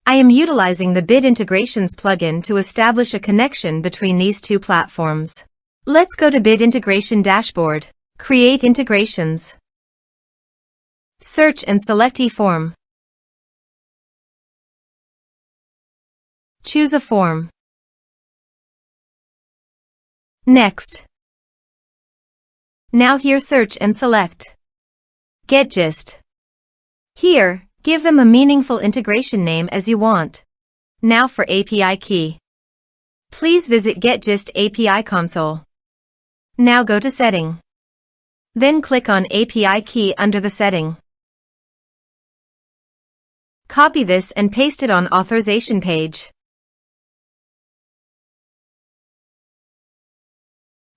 I am utilizing the Bid Integrations plugin to establish a connection between these two platforms. Let's go to Bid Integration Dashboard. Create integrations. Search and select eForm. Choose a form. Next. Now here search and select GetGist. Here, give them a meaningful integration name as you want. Now for API key. Please visit GetGist API console. Now go to Setting. Then click on API key under the setting. Copy this and paste it on authorization page.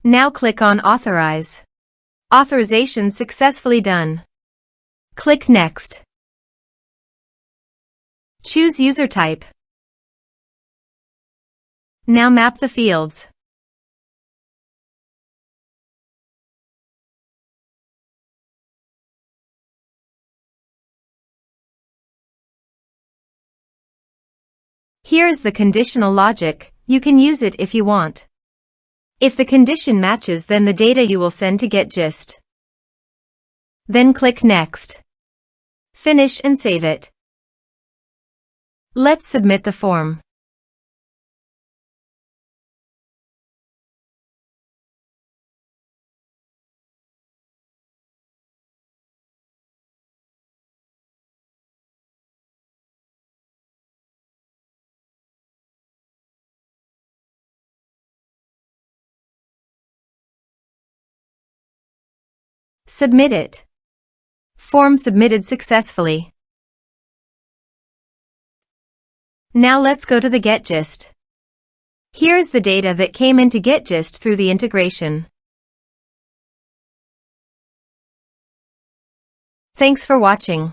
Now click on Authorize. Authorization successfully done. Click Next. Choose user type. Now map the fields. Here is the conditional logic. You can use it if you want. If the condition matches, then the data you will send to GetGist. Then click Next. Finish and save it. Let's submit the form. Submit it. Form submitted successfully. Now let's go to the GetGist. Here is the data that came into GetGist through the integration. Thanks for watching.